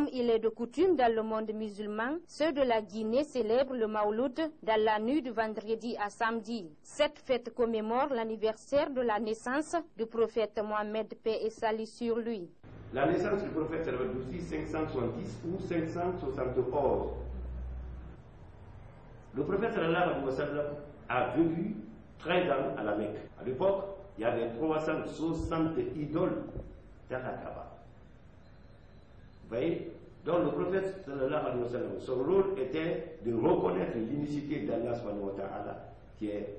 Comme il est de coutume dans le monde musulman, ceux de la Guinée célèbrent le Mawlud dans la nuit de vendredi à samedi. Cette fête commémore l'anniversaire de la naissance du prophète Mohammed, paix et salut sur lui. La naissance du prophète aussi 570 ou 571. Le prophète sallallahu alayhi wa sallam a vécu 13 ans à la Mecque. À l'époque, il y avait 360 idoles dans la Kaaba. Vous voyez? Donc le prophète sallallahu alayhi wa sallam, son rôle était de reconnaître l'unicité d'Allah subhanahu wa ta'ala, qui est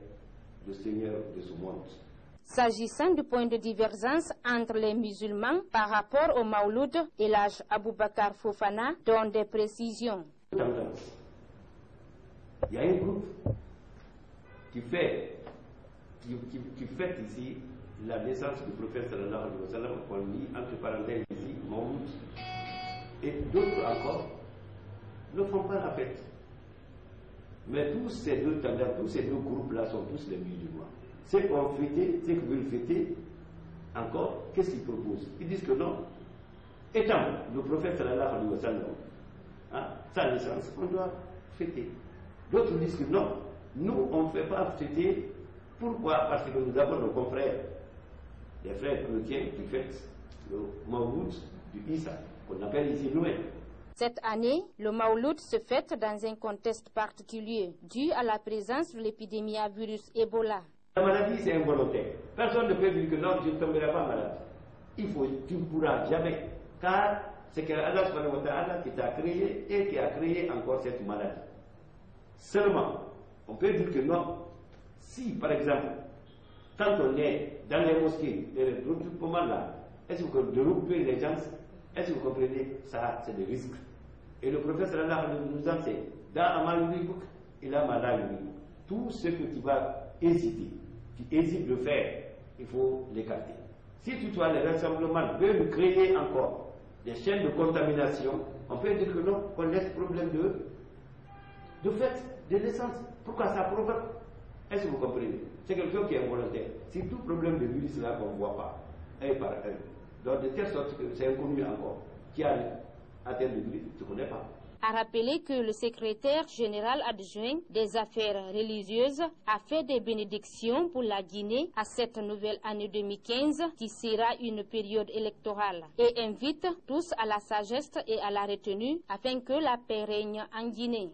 le Seigneur de ce monde. S'agissant du point de divergence entre les musulmans par rapport au Mawlud, Elhadj Aboubakar Fofana donne des précisions. Il y a un groupe qui fête ici la naissance du prophète sallallahu alayhi wa sallam, qu'on dit entre parenthèses ici, Mawlud, et d'autres encore ne font pas la fête. Mais tous ces deux groupes-là sont tous les musulmans. Ceux qui ont fêté, ceux qui veulent fêter, encore, qu'est-ce qu'ils proposent? Ils disent que non. Étant le prophète sallallahu alayhi wa sallam, sa naissance, on doit fêter. D'autres disent que non, nous on ne fait pas fêter. Pourquoi? Parce que nous avons nos confrères, les frères chrétiens qui fêtent le Mawlud du Isa, qu'on appelle ici Noël. Cette année, le Mawlud se fête dans un contexte particulier, dû à la présence de l'épidémie à virus Ebola. La maladie, c'est involontaire. Personne ne peut dire que non, je ne tomberai pas malade. Tu ne pourras jamais, car c'est que Allah subhanahu wa ta'ala qui t'a créé et qui a créé encore cette maladie. Seulement, on peut dire que non. Si, par exemple, quand on est dans les mosquées, les regroupements là, est-ce que vous regroupez les gens? Est-ce que vous comprenez? Ça, c'est des risques. Et le prophète sallallahu alayhi wa sallam nous enseigne, dans Amal Yubik, il a Malal Yubik. Tout ce que tu vas hésiter, tu hésites de faire, il faut l'écarter. Si tu vois les rassemblements veulent créer encore des chaînes de contamination, on peut dire que non, qu'on laisse problème de fait, de naissance. Pourquoi ça provoque? Est-ce que vous comprenez? C'est quelque chose qui est involontaire. Si tout problème de virus là qu'on ne voit pas, un par un, donc de telle sorte que c'est inconnu encore, qui a atteint le virus, tu ne connais pas. A rappelé que le secrétaire général adjoint des affaires religieuses a fait des bénédictions pour la Guinée à cette nouvelle année 2015 qui sera une période électorale et invite tous à la sagesse et à la retenue afin que la paix règne en Guinée.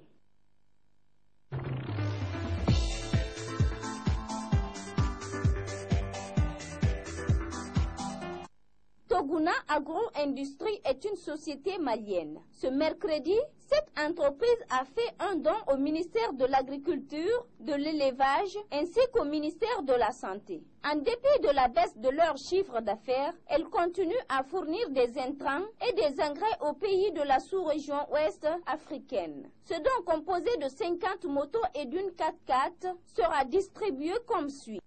Toguna Agro-Industrie est une société malienne. Ce mercredi, cette entreprise a fait un don au ministère de l'Agriculture, de l'Élevage ainsi qu'au ministère de la Santé. En dépit de la baisse de leur chiffre d'affaires, elle continue à fournir des intrants et des engrais aux pays de la sous-région ouest africaine. Ce don composé de 50 motos et d'une 4x4 sera distribué comme suit.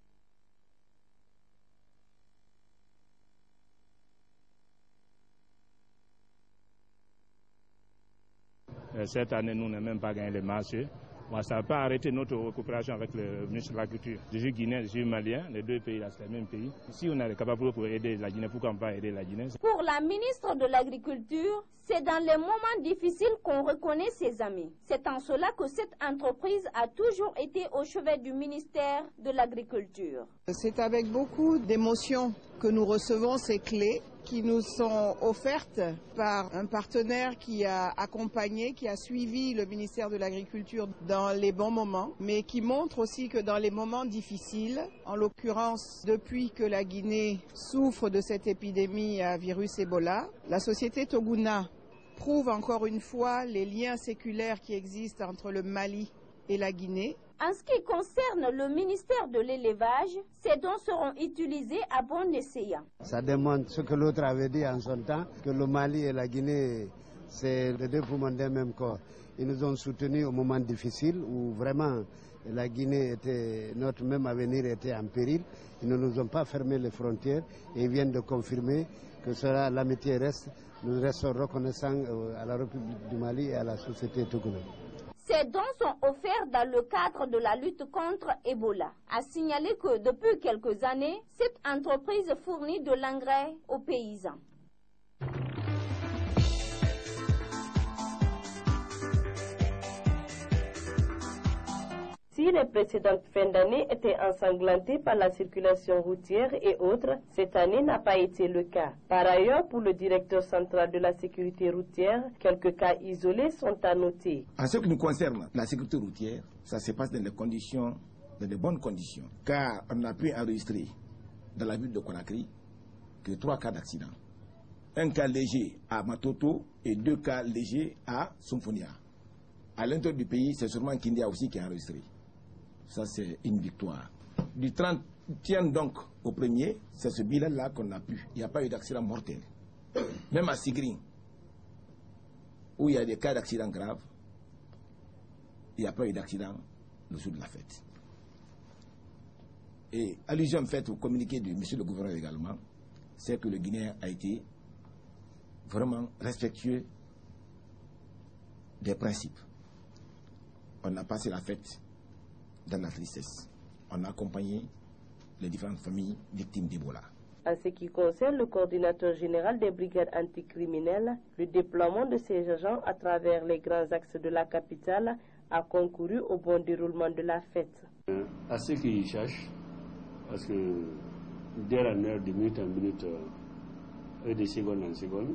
Cette année, nous n'avons même pas gagné les marchés. Moi, ça n'a pas arrêté notre coopération avec le ministre de l'Agriculture. Je suis guinéen, je suis malien, les deux pays, c'est le même pays. Si on est capable pour aider la Guinée, pourquoi on ne peut pas aider la Guinée? Pour la ministre de l'Agriculture, c'est dans les moments difficiles qu'on reconnaît ses amis. C'est en cela que cette entreprise a toujours été au chevet du ministère de l'Agriculture. C'est avec beaucoup d'émotion que nous recevons ces clés qui nous sont offertes par un partenaire qui a accompagné, qui a suivi le ministère de l'Agriculture dans les bons moments, mais qui montre aussi que dans les moments difficiles, en l'occurrence depuis que la Guinée souffre de cette épidémie à virus Ebola, la société Toguna prouve encore une fois les liens séculaires qui existent entre le Mali et la Guinée. En ce qui concerne le ministère de l'Élevage, ces dons seront utilisés à bon escient. Ça démontre ce que l'autre avait dit en son temps, que le Mali et la Guinée, c'est les deux poumons d'un même corps. Ils nous ont soutenus au moment difficile où vraiment la Guinée était, notre même avenir était en péril. Ils ne nous ont pas fermé les frontières et ils viennent de confirmer que cela, l'amitié reste. Nous restons reconnaissants à la République du Mali et à la société Toguna. Ces dons sont offerts dans le cadre de la lutte contre Ebola. A signaler que depuis quelques années, cette entreprise fournit de l'engrais aux paysans. Si les précédentes fins d'année étaient ensanglantées par la circulation routière et autres, cette année n'a pas été le cas. Par ailleurs, pour le directeur central de la sécurité routière, quelques cas isolés sont à noter. En ce qui nous concerne, la sécurité routière, ça se passe dans de bonnes conditions, car on a pu enregistrer dans la ville de Conakry que 3 cas d'accident. 1 cas léger à Matoto et 2 cas légers à Symphonia. À l'intérieur du pays, c'est seulement Kindia aussi qui a enregistré. Ça, c'est une victoire. Du 30e donc au 1er, c'est ce bilan-là qu'on a pu. Il n'y a pas eu d'accident mortel. Même à Sigrin, où il y a des cas d'accident graves, il n'y a pas eu d'accident le jour de la fête. Et allusion faite au communiqué de monsieur le gouverneur également, c'est que le Guinéen a été vraiment respectueux des principes. On a passé la fête dans la tristesse. On a accompagné les différentes familles victimes d'Ebola. En ce qui concerne le coordinateur général des brigades anticriminelles, le déploiement de ces agents à travers les grands axes de la capitale a concouru au bon déroulement de la fête. À ceux qui cherchent, parce que dès la heure, de minute en minute et de seconde en seconde,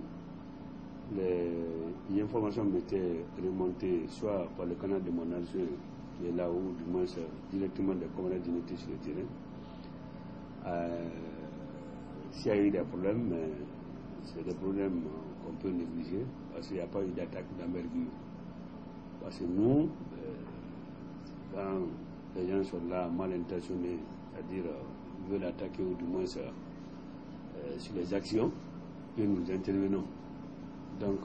les informations m'étaient remontées soit par le canal de mon adjoint, qui est là où, du moins, directement des commandants d'unité sur le terrain. S'il y a eu des problèmes, mais c'est des problèmes qu'on peut négliger, parce qu'il n'y a pas eu d'attaque d'envergure. Parce que nous, quand les gens sont là mal intentionnés, c'est-à-dire veulent attaquer ou du moins sur les actions, et nous intervenons. Donc,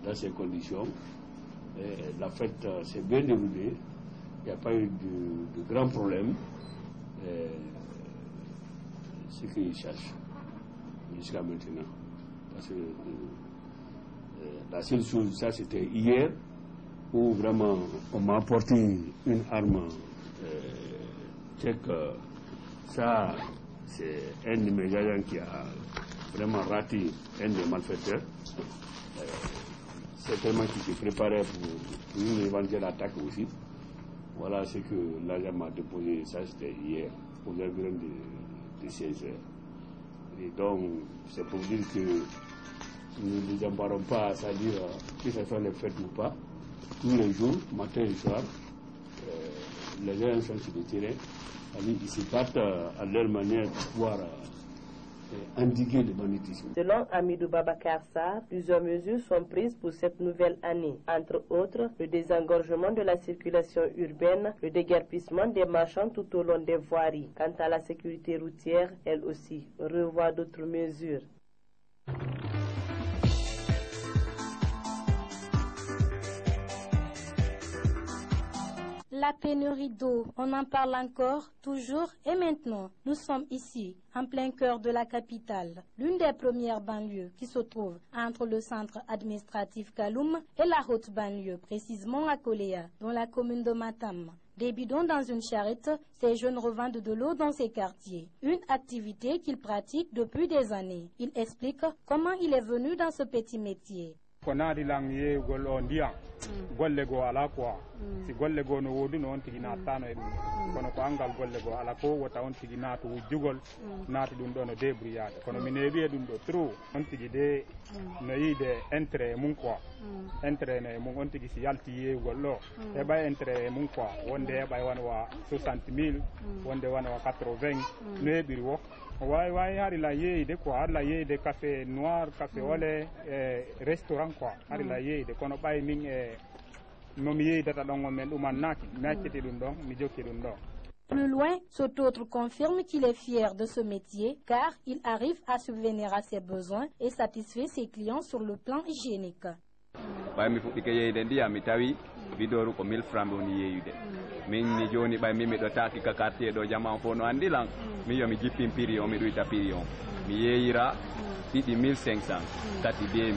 dans ces conditions, la fête s'est bien déroulée. Il n'y a pas eu de grands problèmes. Ce qu'ils cherchent jusqu'à maintenant. Parce que la seule chose, ça c'était hier, où vraiment on m'a apporté une arme. C'est que ça, c'est un de mes agents qui a vraiment raté un des malfaiteurs. Certainement qui se préparait pour une éventuelle attaque aussi. Voilà ce que l'agent m'a déposé, ça c'était hier, aux environs de 16 heures. Et donc, c'est pour dire que nous ne nous embarrons pas à salir que ce soit les fêtes ou pas. Tous les jours, matin et soir, les gens sont sur le terrain. Ils se battent à leur manière pour pouvoir endiguer le banditisme. Selon Amidou Babacar Sarr, plusieurs mesures sont prises pour cette nouvelle année. Entre autres, le désengorgement de la circulation urbaine, le déguerpissement des marchands tout au long des voiries. Quant à la sécurité routière, elle aussi revoit d'autres mesures. La pénurie d'eau, on en parle encore, toujours et maintenant. Nous sommes ici, en plein cœur de la capitale, l'une des premières banlieues qui se trouve entre le centre administratif Kaloum et la haute banlieue, précisément à Koléa, dans la commune de Matam. Des bidons dans une charrette, ces jeunes revendent de l'eau dans ces quartiers. Une activité qu'ils pratiquent depuis des années. Il explique comment il est venu dans ce petit métier. golle go ala quoi si golle go no wodi no on tigi na tano e dum kono ko angal golle go ala ko wota on tigi na to jugol naati dum do no débrouillade kono mi nebi e dum do trou on tigi de no yide intérêt mun quoi intérêt ne mun on tigi si yalti ye gollo e bay intérêt mun quoi wonde e bay wan wa 60000 wonde wan wa 80 nebi wo way hari la yeide quoi har la yeide café noir café wala restaurant quoi hari la yeide kono bay min no mi yeidata don men dum annaki nacciti dum don mi jokki dum don. Plus loin, cet autre confirme qu'il est fier de ce métier car il arrive à subvenir à ses besoins et satisfait ses clients sur le plan hygiénique. Bay mi fuddi ke yeide ndiyam mi tawi bidoru ko 1000 francs woni yeeyude min ni joni bay mi do taaki ka quartier do jama fo no andilan mi yo mi jippin piri o mi duita piri o mi yeeyira ɗiɗi 1500 tati 2000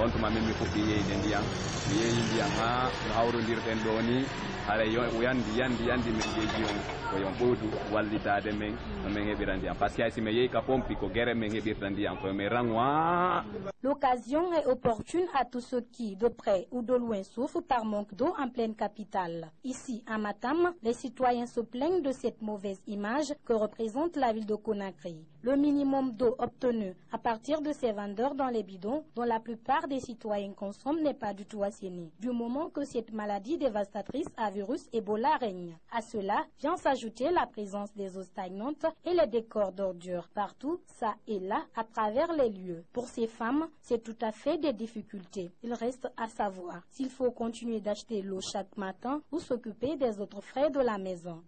on tuma min mi fuɗɗi yeyde ndiyam mi yeeyi ndiyam ha no hawrodirten ɗo ni haɗa yandi min jeeji on ko yon ɓowdu wallitade men no min heɓira ndiyam par ce que hay si mi yeeyi ka pompi ko guere min heɓirta ndiyam koye mi ranwa. L'occasion est opportune à tous ceux qui, de près ou de loin, souffrent par manque d'eau en pleine capitale. Ici, à Matam, les citoyens se plaignent de cette mauvaise image que représente la ville de Conakry. Le minimum d'eau obtenu à partir de ces vendeurs dans les bidons, dont la plupart des citoyens consomment, n'est pas du tout assaini, du moment que cette maladie dévastatrice à virus Ebola règne. À cela vient s'ajouter la présence des eaux stagnantes et les décors d'ordures partout, ça et là, à travers les lieux. Pour ces femmes, c'est tout à fait des difficultés. Il reste à savoir s'il faut continuer d'acheter l'eau chaque matin ou s'occuper des autres frais de la maison.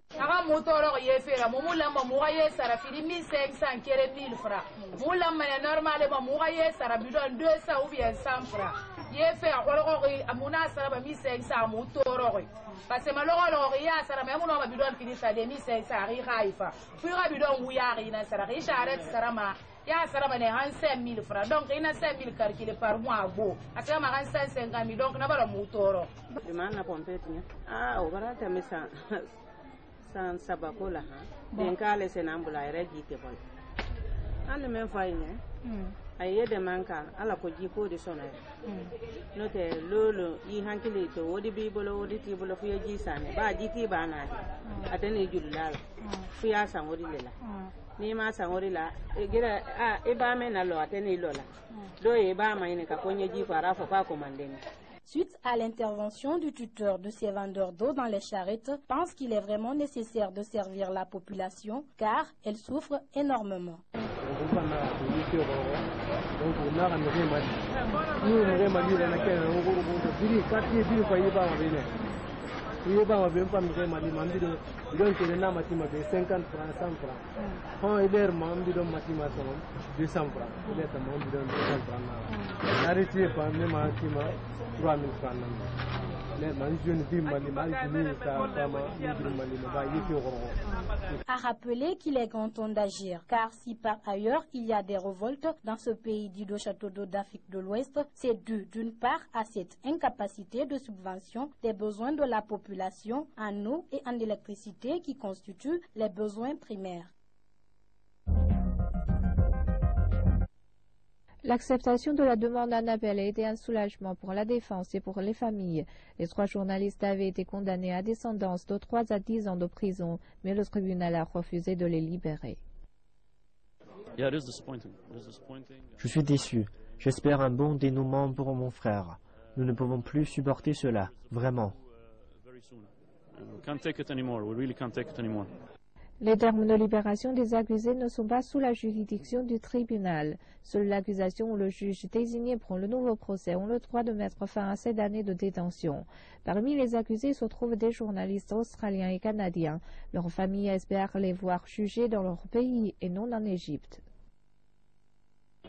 Parce que malheureusement, il y a ça, même on a bidon qui dit ça, des mises, ça arrive, puis il y a bidon où il y a rien, ça arrive, j'arrête, ça rama, il y a ça rama, 5 000 francs, donc il y a 5 000 calculés par mois, beau, à ce moment-là, 150 000, donc on a pas le moutoro. Demande la pompette, ah, on va te mettre ça, sans sabacola, bien qu'à laisser n'ambula, il est dit que bon. On ne me voit pas, aye de manka ala ko jiko de sona no te lolo yi hankili to wodi bi bolo wodi ti bolo fu ji sane ba ji ti ba na atene jullala fu ya san wodi lela ni ma san wodi la e gira e ba me na lo atene lola do e ba ma ine ka konye ji fara fa pa komandeni. Suite à l'intervention du tuteur de ces vendeurs d'eau dans les charrettes, pense qu'il est vraiment nécessaire de servir la population car elle souffre énormément. A rappeler qu'il est grand temps d'agir, car si par ailleurs il y a des révoltes dans ce pays dit de château d'eau d'Afrique de l'Ouest, c'est dû d'une part à cette incapacité de subvention des besoins de la population en eau et en électricité qui constituent les besoins primaires. L'acceptation de la demande d'un appel a été un soulagement pour la défense et pour les familles. Les 3 journalistes avaient été condamnés à des sentences de 3 à 10 ans de prison, mais le tribunal a refusé de les libérer. Je suis déçu. J'espère un bon dénouement pour mon frère. Nous ne pouvons plus supporter cela, vraiment. Les termes de libération des accusés ne sont pas sous la juridiction du tribunal. Seule l'accusation ou le juge désigné pour le nouveau procès ont le droit de mettre fin à 7 années de détention. Parmi les accusés se trouvent des journalistes australiens et canadiens. Leurs familles espèrent les voir jugés dans leur pays et non en Égypte.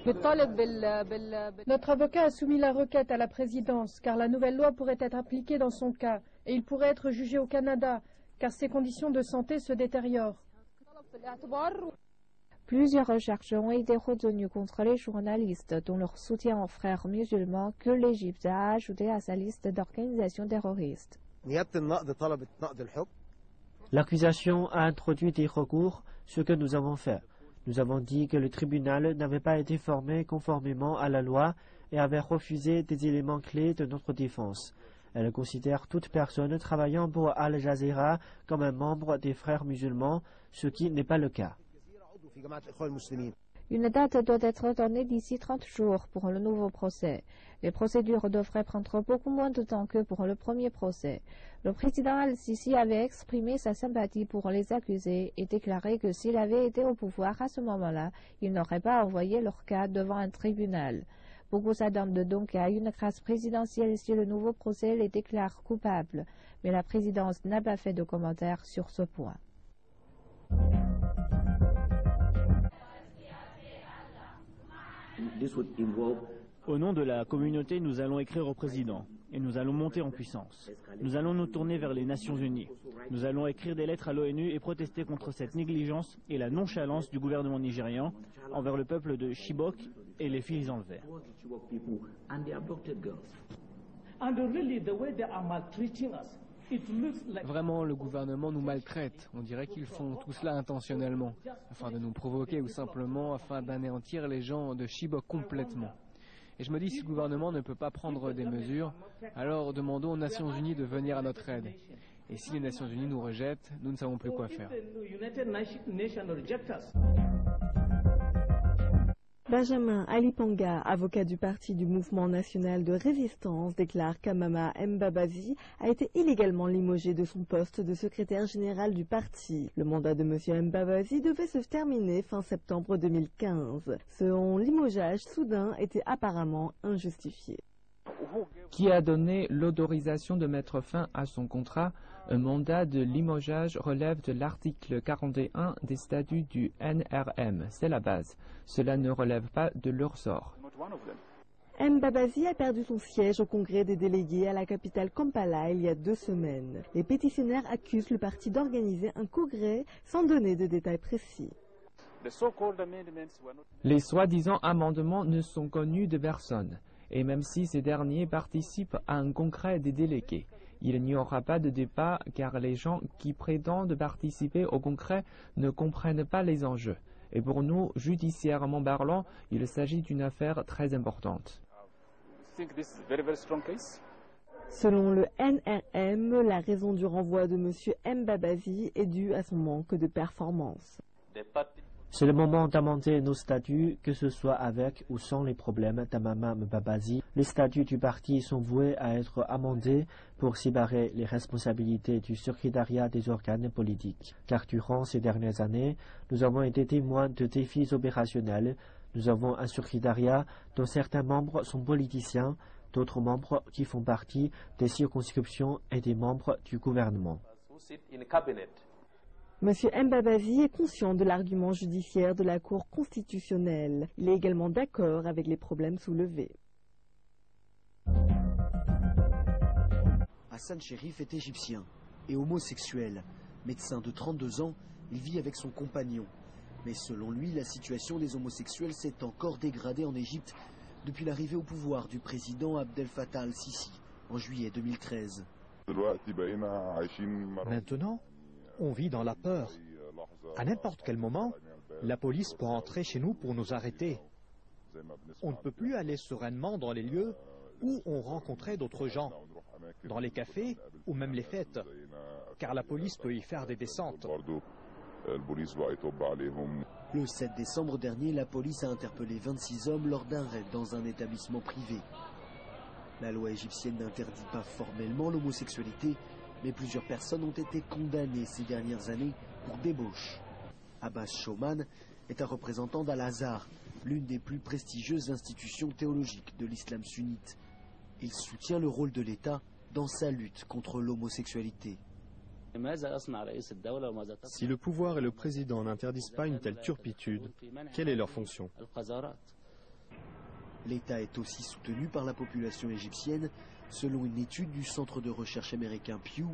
Notre avocat a soumis la requête à la présidence car la nouvelle loi pourrait être appliquée dans son cas et il pourrait être jugé au Canada car ses conditions de santé se détériorent. Plusieurs recherches ont été retenues contre les journalistes, dont leur soutien aux frères musulmans que l'Égypte a ajouté à sa liste d'organisations terroristes. L'accusation a introduit des recours, ce que nous avons fait. Nous avons dit que le tribunal n'avait pas été formé conformément à la loi et avait refusé des éléments clés de notre défense. Elle considère toute personne travaillant pour Al Jazeera comme un membre des frères musulmans, ce qui n'est pas le cas. Une date doit être donnée d'ici 30 jours pour le nouveau procès. Les procédures devraient prendre beaucoup moins de temps que pour le premier procès. Le président Al-Sisi avait exprimé sa sympathie pour les accusés et déclaré que s'il avait été au pouvoir à ce moment-là, il n'aurait pas envoyé leur cas devant un tribunal. Beaucoup s'attendent donc à une grâce présidentielle si le nouveau procès les déclare coupables, mais la présidence n'a pas fait de commentaires sur ce point. Au nom de la communauté, nous allons écrire au président et nous allons monter en puissance. Nous allons nous tourner vers les Nations Unies. Nous allons écrire des lettres à l'ONU et protester contre cette négligence et la nonchalance du gouvernement nigérian envers le peuple de Chibok et les filles enlevées. Vraiment, le gouvernement nous maltraite. On dirait qu'ils font tout cela intentionnellement, afin de nous provoquer ou simplement afin d'anéantir les gens de Chibok complètement. Et je me dis, si le gouvernement ne peut pas prendre des mesures, alors demandons aux Nations Unies de venir à notre aide. Et si les Nations Unies nous rejettent, nous ne savons plus quoi faire. Benjamin Alipanga, avocat du parti du Mouvement national de résistance, déclare qu'Amama Mbabazi a été illégalement limogé de son poste de secrétaire général du parti. Le mandat de M. Mbabazi devait se terminer fin septembre 2015. Son limogeage soudain était apparemment injustifié. Qui a donné l'autorisation de mettre fin à son contrat? Un mandat de limogeage relève de l'article 41 des statuts du NRM. C'est la base. Cela ne relève pas de leur sort. Mbabazi a perdu son siège au congrès des délégués à la capitale Kampala il y a 2 semaines. Les pétitionnaires accusent le parti d'organiser un congrès sans donner de détails précis. Les soi-disant amendements ne sont connus de personne. Et même si ces derniers participent à un congrès des délégués, il n'y aura pas de débat car les gens qui prétendent participer au congrès ne comprennent pas les enjeux. Et pour nous, judiciairement parlant, il s'agit d'une affaire très importante. Selon le NRM, la raison du renvoi de M. Mbabazi est due à son manque de performance. C'est le moment d'amender nos statuts, que ce soit avec ou sans les problèmes d'Amama Mbabazi. Les statuts du parti sont voués à être amendés pour séparer les responsabilités du secrétariat des organes politiques. Car durant ces dernières années, nous avons été témoins de défis opérationnels. Nous avons un secrétariat dont certains membres sont politiciens, d'autres membres qui font partie des circonscriptions et des membres du gouvernement. M. Mbabazi est conscient de l'argument judiciaire de la Cour constitutionnelle. Il est également d'accord avec les problèmes soulevés. Hassan Cherif est égyptien et homosexuel. Médecin de 32 ans, il vit avec son compagnon. Mais selon lui, la situation des homosexuels s'est encore dégradée en Égypte depuis l'arrivée au pouvoir du président Abdel Fattah al-Sisi en juillet 2013. Maintenant, on vit dans la peur. À n'importe quel moment, la police peut entrer chez nous pour nous arrêter. On ne peut plus aller sereinement dans les lieux où on rencontrait d'autres gens, dans les cafés ou même les fêtes, car la police peut y faire des descentes. Le 7 décembre dernier, la police a interpellé 26 hommes lors d'un raid dans un établissement privé. La loi égyptienne n'interdit pas formellement l'homosexualité, mais plusieurs personnes ont été condamnées ces dernières années pour débauche. Abbas Showman est un représentant d'Al-Azhar, l'une des plus prestigieuses institutions théologiques de l'islam sunnite. Il soutient le rôle de l'État dans sa lutte contre l'homosexualité. Si le pouvoir et le président n'interdisent pas une telle turpitude, quelle est leur fonction? L'État est aussi soutenu par la population égyptienne. Selon une étude du centre de recherche américain Pew,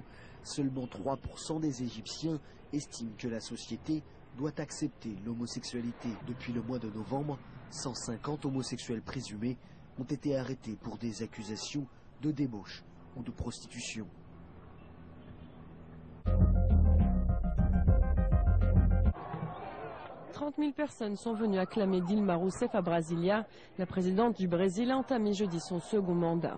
seulement 3% des Égyptiens estiment que la société doit accepter l'homosexualité. Depuis le mois de novembre, 150 homosexuels présumés ont été arrêtés pour des accusations de débauche ou de prostitution. « 30 000 personnes sont venues acclamer Dilma Rousseff à Brasilia. La présidente du Brésil a entamé jeudi son second mandat.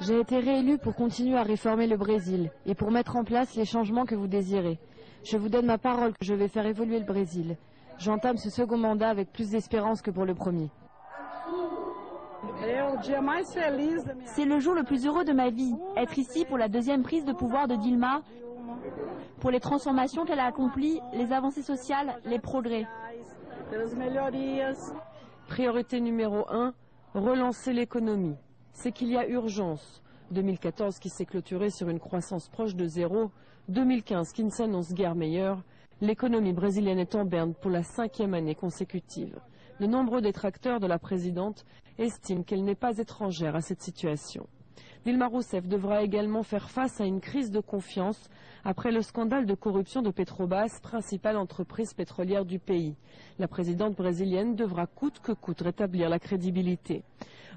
J'ai été réélue pour continuer à réformer le Brésil et pour mettre en place les changements que vous désirez. Je vous donne ma parole que je vais faire évoluer le Brésil. J'entame ce second mandat avec plus d'espérance que pour le premier. C'est le jour le plus heureux de ma vie. Être ici pour la deuxième prise de pouvoir de Dilma, pour les transformations qu'elle a accomplies, les avancées sociales, les progrès. Priorité numéro 1, relancer l'économie. C'est qu'il y a urgence. 2014 qui s'est clôturé sur une croissance proche de zéro, 2015 qui ne s'annonce guère meilleure, l'économie brésilienne est en berne pour la 5e année consécutive. De nombreux détracteurs de la présidente estiment qu'elle n'est pas étrangère à cette situation. Dilma Rousseff devra également faire face à une crise de confiance après le scandale de corruption de Petrobras, principale entreprise pétrolière du pays. La présidente brésilienne devra coûte que coûte rétablir la crédibilité.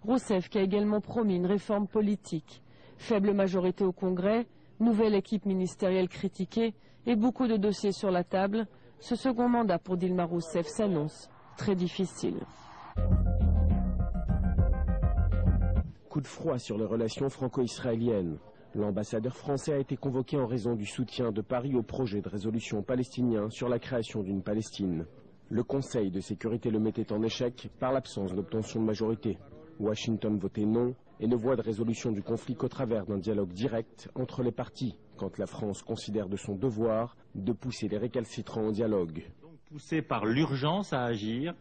Rousseff qui a également promis une réforme politique. Faible majorité au Congrès, nouvelle équipe ministérielle critiquée et beaucoup de dossiers sur la table, ce second mandat pour Dilma Rousseff s'annonce très difficile. Coup de froid sur les relations franco-israéliennes. L'ambassadeur français a été convoqué en raison du soutien de Paris au projet de résolution palestinien sur la création d'une Palestine. Le Conseil de sécurité le mettait en échec par l'absence d'obtention de majorité. Washington votait non et ne voit de résolution du conflit qu'au travers d'un dialogue direct entre les parties, quand la France considère de son devoir de pousser les récalcitrants au dialogue. Poussé par l'urgence à agir,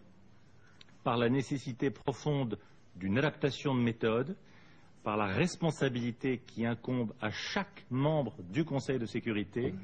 par la nécessité profonde d'une adaptation de méthode, par la responsabilité qui incombe à chaque membre du Conseil de sécurité,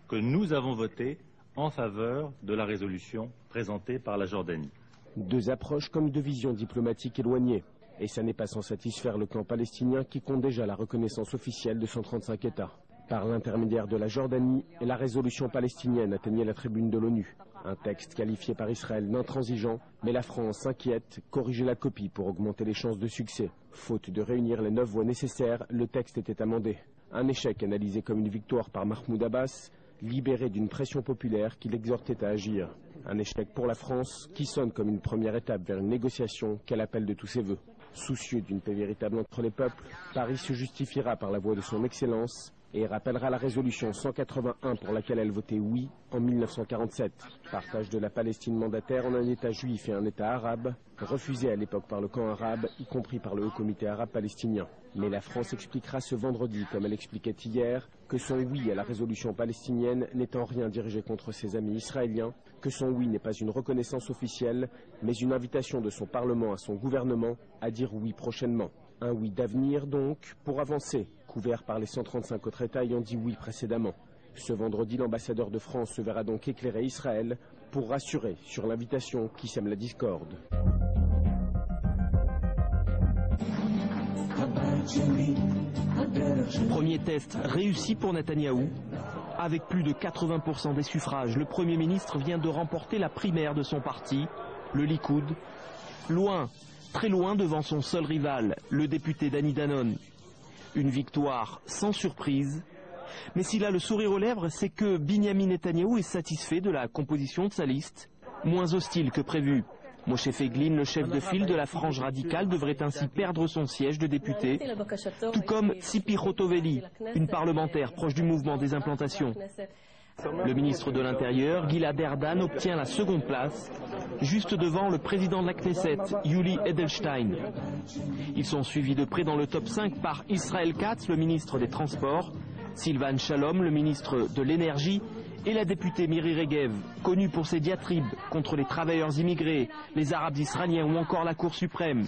que nous avons voté en faveur de la résolution présentée par la Jordanie. Deux approches comme deux visions diplomatiques éloignées. Et ça n'est pas sans satisfaire le camp palestinien qui compte déjà la reconnaissance officielle de 135 États. Par l'intermédiaire de la Jordanie, la résolution palestinienne atteignait la tribune de l'ONU. Un texte qualifié par Israël d'intransigeant, mais la France s'inquiète, corrigeait la copie pour augmenter les chances de succès. Faute de réunir les 9 voix nécessaires, le texte était amendé. Un échec analysé comme une victoire par Mahmoud Abbas, libéré d'une pression populaire qui l'exhortait à agir. Un échec pour la France qui sonne comme une première étape vers une négociation qu'elle appelle de tous ses voeux. Soucieux d'une paix véritable entre les peuples, Paris se justifiera par la voix de son Excellence et rappellera la résolution 181 pour laquelle elle votait oui en 1947. Partage de la Palestine mandataire en un État juif et un État arabe, refusé à l'époque par le camp arabe, y compris par le Haut Comité arabe palestinien. Mais la France expliquera ce vendredi, comme elle expliquait hier, que son oui à la résolution palestinienne n'est en rien dirigé contre ses amis israéliens, que son oui n'est pas une reconnaissance officielle, mais une invitation de son Parlement à son gouvernement à dire oui prochainement. Un oui d'avenir donc, pour avancer, couvert par les 135 autres États ayant dit oui précédemment. Ce vendredi, l'ambassadeur de France se verra donc éclairer Israël pour rassurer sur l'invitation qui sème la discorde. Premier test réussi pour Netanyahou. Avec plus de 80% des suffrages, le Premier ministre vient de remporter la primaire de son parti, le Likoud. Loin, très loin devant son seul rival, le député Danny Danon. Une victoire sans surprise. Mais s'il a le sourire aux lèvres, c'est que Binyamin Netanyahou est satisfait de la composition de sa liste, moins hostile que prévu. Moshe Feiglin, le chef de file de la frange radicale, devrait ainsi perdre son siège de député, tout comme Tzipi Hotovely, une parlementaire proche du mouvement des implantations. Le ministre de l'Intérieur, Gilad Erdan, obtient la seconde place, juste devant le président de la Knesset, Yuli Edelstein. Ils sont suivis de près dans le top 5 par Israël Katz, le ministre des Transports, Sylvan Shalom, le ministre de l'Énergie, et la députée Miri Regev, connue pour ses diatribes contre les travailleurs immigrés, les Arabes israéliens ou encore la Cour suprême.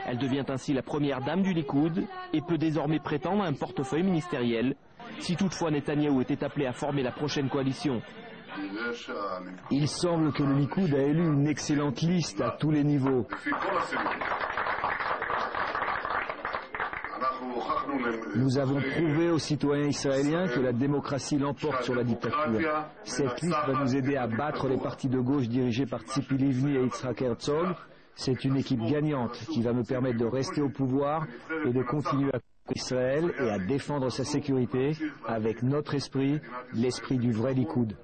Elle devient ainsi la première dame du Likoud et peut désormais prétendre à un portefeuille ministériel, si toutefois Netanyahou était appelé à former la prochaine coalition. Il semble que le Likoud a élu une excellente liste à tous les niveaux. Nous avons prouvé aux citoyens israéliens que la démocratie l'emporte sur la dictature. Cette liste va nous aider à battre les partis de gauche dirigés par Tzipi Livni et Yitzhak Herzog. C'est une équipe gagnante qui va me permettre de rester au pouvoir et de continuer à Israël et à défendre sa sécurité avec notre esprit, l'esprit du vrai Likoud.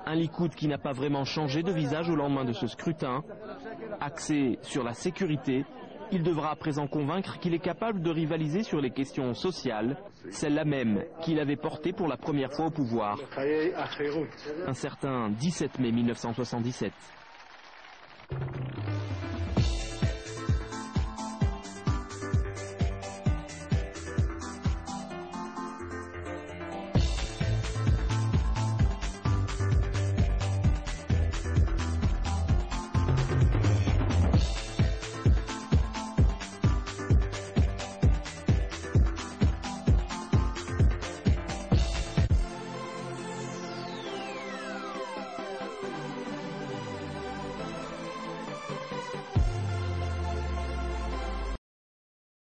Un Likoud qui n'a pas vraiment changé de visage au lendemain de ce scrutin. Axé sur la sécurité, il devra à présent convaincre qu'il est capable de rivaliser sur les questions sociales, celle-là même qu'il avait portée pour la première fois au pouvoir. Un certain 17 mai 1977.